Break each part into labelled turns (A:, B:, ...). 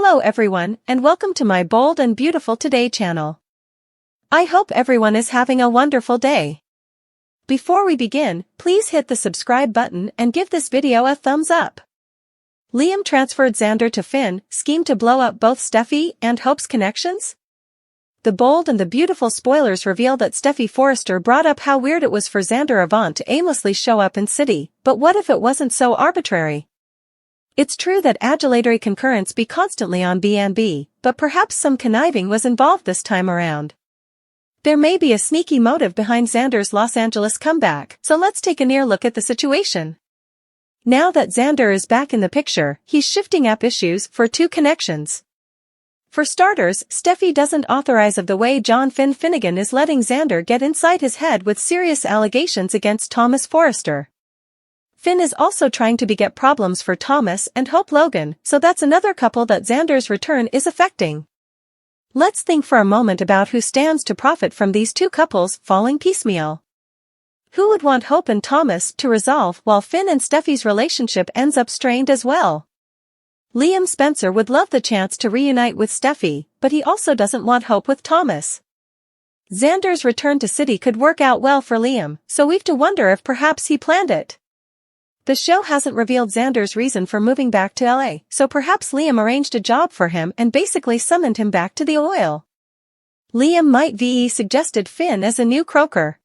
A: Hello everyone, and welcome to my Bold and Beautiful Today channel. I hope everyone is having a wonderful day. Before we begin, please hit the subscribe button and give this video a thumbs up. Liam transferred Xander to Finn, scheme to blow up both Steffy and Hope's connections? The Bold and the Beautiful spoilers reveal that Steffy Forrester brought up how weird it was for Xander Avant to aimlessly show up in City, but what if it wasn't so arbitrary? It's true that adulatory concurrents be constantly on B&B, but perhaps some conniving was involved this time around. There may be a sneaky motive behind Xander's Los Angeles comeback, so let's take a near look at the situation. Now that Xander is back in the picture, he's shifting up issues for two connections. For starters, Steffy doesn't authorize of the way John Finnegan is letting Xander get inside his head with serious allegations against Thomas Forrester. Finn is also trying to beget problems for Thomas and Hope Logan, so that's another couple that Xander's return is affecting. Let's think for a moment about who stands to profit from these two couples falling piecemeal. Who would want Hope and Thomas to resolve while Finn and Steffy's relationship ends up strained as well? Liam Spencer would love the chance to reunite with Steffy, but he also doesn't want Hope with Thomas. Xander's return to City could work out well for Liam, so we've to wonder if perhaps he planned it. The show hasn't revealed Xander's reason for moving back to LA, so perhaps Liam arranged a job for him and basically summoned him back to the oil. Liam might ve suggested Finn as a new croaker.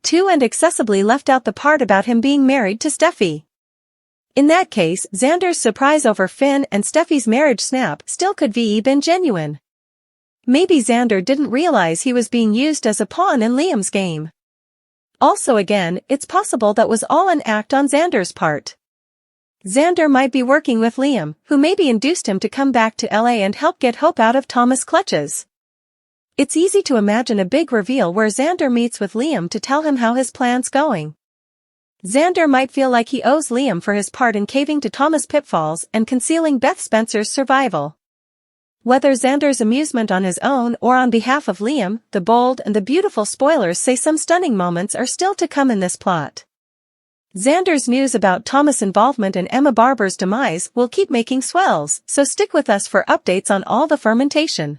A: Too, and accessibly left out the part about him being married to Steffy. In that case, Xander's surprise over Finn and Steffy's marriage snap still could ve been genuine. Maybe Xander didn't realize he was being used as a pawn in Liam's game. Also again, it's possible that was all an act on Xander's part. Xander might be working with Liam, who maybe induced him to come back to LA and help get Hope out of Thomas' clutches. It's easy to imagine a big reveal where Xander meets with Liam to tell him how his plan's going. Xander might feel like he owes Liam for his part in caving to Thomas' pitfalls and concealing Beth Spencer's survival. Whether Xander's amusement on his own or on behalf of Liam, the Bold and the Beautiful spoilers say some stunning moments are still to come in this plot. Xander's news about Thomas' involvement in Emma Barber's demise will keep making swells, so stick with us for updates on all the fermentation.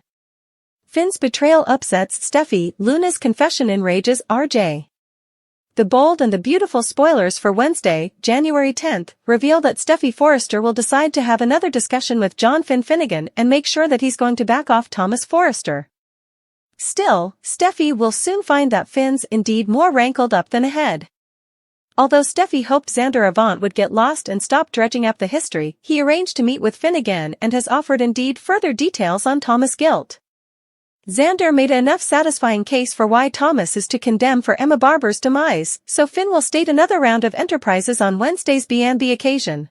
A: Finn's betrayal upsets Steffy, Luna's confession enrages RJ. The Bold and the Beautiful spoilers for Wednesday, January 10th, reveal that Steffy Forrester will decide to have another discussion with John Finnegan and make sure that he's going to back off Thomas Forrester. Still, Steffy will soon find that Finn's indeed more rankled up than ahead. Although Steffy hoped Xander Avant would get lost and stop dredging up the history, he arranged to meet with Finn again and has offered indeed further details on Thomas' guilt. Xander made enough satisfying case for why Thomas is to condemn for Emma Barber's demise, so Finn will state another round of enterprises on Wednesday's B&B occasion.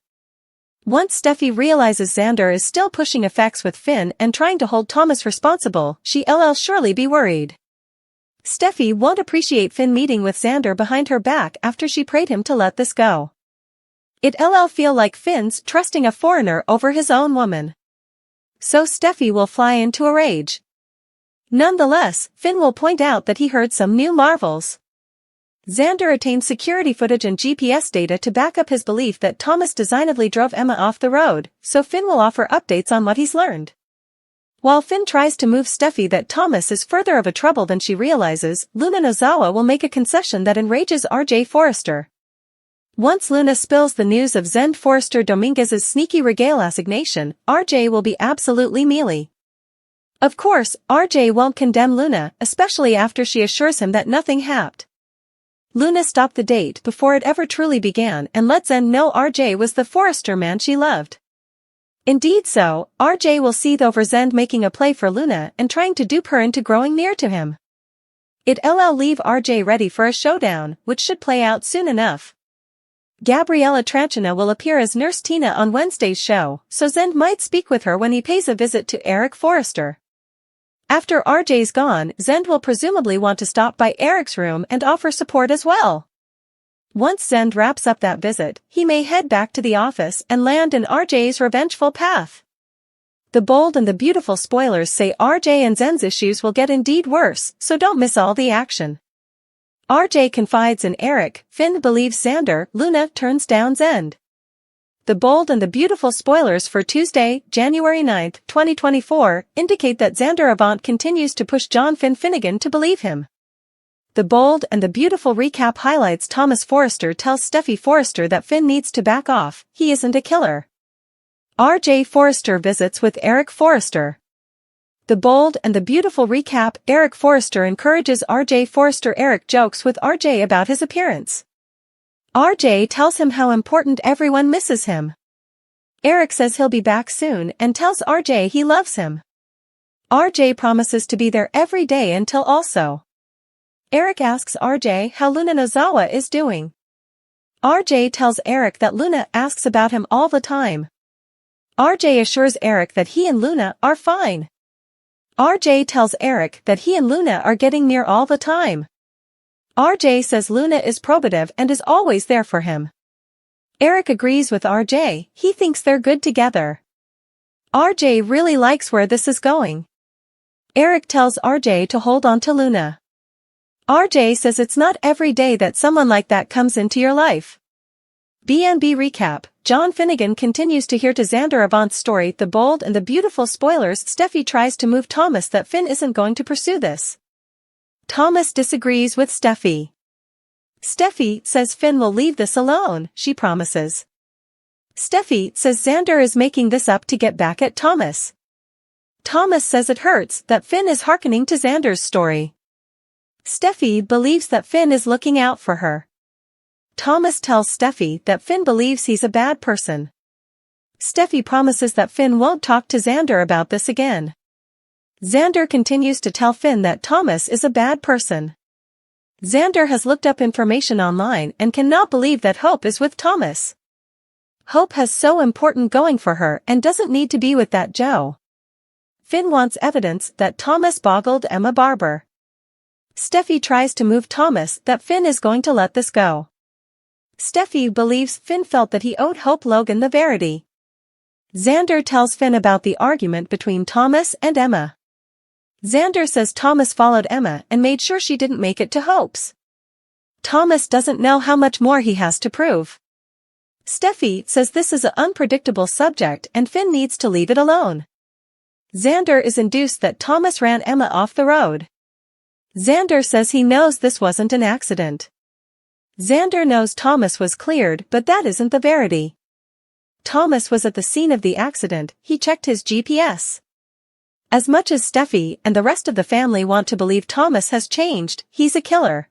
A: Once Steffy realizes Xander is still pushing effects with Finn and trying to hold Thomas responsible, she'll surely be worried. Steffy won't appreciate Finn meeting with Xander behind her back after she prayed him to let this go. It'll feel like Finn's trusting a foreigner over his own woman. So Steffy will fly into a rage. Nonetheless, Finn will point out that he heard some new marvels. Xander attained security footage and GPS data to back up his belief that Thomas designedly drove Emma off the road, so Finn will offer updates on what he's learned. While Finn tries to move Steffy that Thomas is further of a trouble than she realizes, Luna Nozawa will make a concession that enrages RJ Forrester. Once Luna spills the news of Zend Forrester Dominguez's sneaky regale assignation, RJ will be absolutely mealy. Of course, RJ won't condemn Luna, especially after she assures him that nothing happened. Luna stopped the date before it ever truly began and let Zend know RJ was the Forrester man she loved. Indeed so, RJ will seethe over Zend making a play for Luna and trying to dupe her into growing near to him. It'll leave RJ ready for a showdown, which should play out soon enough. Gabriella Tranchina will appear as Nurse Tina on Wednesday's show, so Zend might speak with her when he pays a visit to Eric Forrester. After RJ's gone, Zend will presumably want to stop by Eric's room and offer support as well. Once Zend wraps up that visit, he may head back to the office and land in RJ's revengeful path. The Bold and the Beautiful spoilers say RJ and Zend's issues will get indeed worse, so don't miss all the action. RJ confides in Eric, Finn believes Xander, Luna turns down Zend. The bold and the beautiful spoilers for Tuesday, January 9, 2024, indicate that Xander Avant continues to push John Finnegan to believe him. The bold and the beautiful recap highlights Thomas Forrester tells Steffy Forrester that Finn needs to back off, he isn't a killer. RJ Forrester visits with Eric Forrester. The bold and the beautiful recap, Eric Forrester encourages RJ Forrester. Eric jokes with RJ about his appearance. RJ tells him how important everyone misses him. Eric says he'll be back soon and tells RJ he loves him. RJ promises to be there every day until also. Eric asks RJ how Luna Nozawa is doing. RJ tells Eric that Luna asks about him all the time. RJ assures Eric that he and Luna are fine. RJ tells Eric that he and Luna are getting near all the time. RJ says Luna is probative and is always there for him. Eric agrees with RJ, he thinks they're good together. RJ really likes where this is going. Eric tells RJ to hold on to Luna. RJ says it's not every day that someone like that comes into your life. B&B recap, John Finnegan continues to hear to Xander Avant's story. The bold and the beautiful spoilers. Steffy tries to move Thomas that Finn isn't going to pursue this. Thomas disagrees with Steffy. Steffy says Finn will leave this alone, she promises. Steffy says Xander is making this up to get back at Thomas. Thomas says it hurts that Finn is hearkening to Xander's story. Steffy believes that Finn is looking out for her. Thomas tells Steffy that Finn believes he's a bad person. Steffy promises that Finn won't talk to Xander about this again. Xander continues to tell Finn that Thomas is a bad person. Xander has looked up information online and cannot believe that Hope is with Thomas. Hope has so important going for her and doesn't need to be with that Joe. Finn wants evidence that Thomas boggled Emma Barber. Steffy tries to move Thomas that Finn is going to let this go. Steffy believes Finn felt that he owed Hope Logan the verity. Xander tells Finn about the argument between Thomas and Emma. Xander says Thomas followed Emma and made sure she didn't make it to Hope's. Thomas doesn't know how much more he has to prove. Steffy says this is an unpredictable subject and Finn needs to leave it alone. Xander is induced that Thomas ran Emma off the road. Xander says he knows this wasn't an accident. Xander knows Thomas was cleared, but that isn't the verity. Thomas was at the scene of the accident, he checked his GPS. As much as Steffy and the rest of the family want to believe Thomas has changed, he's a killer.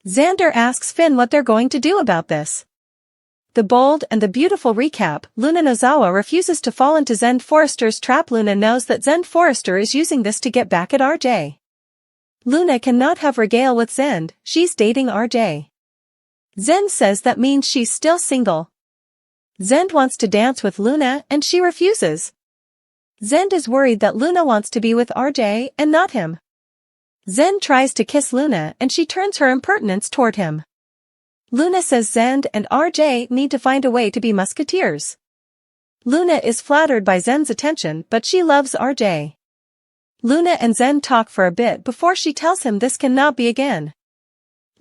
A: Xander asks Finn what they're going to do about this. The bold and the beautiful recap, Luna Nozawa refuses to fall into Xander Forrester's trap. Luna knows that Xander Forrester is using this to get back at RJ. Luna cannot have regale with Xander, she's dating RJ. Xander says that means she's still single. Xander wants to dance with Luna and she refuses. Xander is worried that Luna wants to be with RJ and not him. Xander tries to kiss Luna and she turns her impertinence toward him. Luna says Xander and RJ need to find a way to be musketeers. Luna is flattered by Xander's attention but she loves RJ. Luna and Xander talk for a bit before she tells him this cannot be again.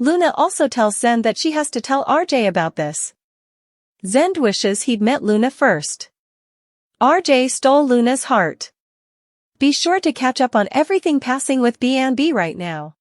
A: Luna also tells Xander that she has to tell RJ about this. Xander wishes he'd met Luna first. RJ stole Luna's heart. Be sure to catch up on everything passing with B&B right now.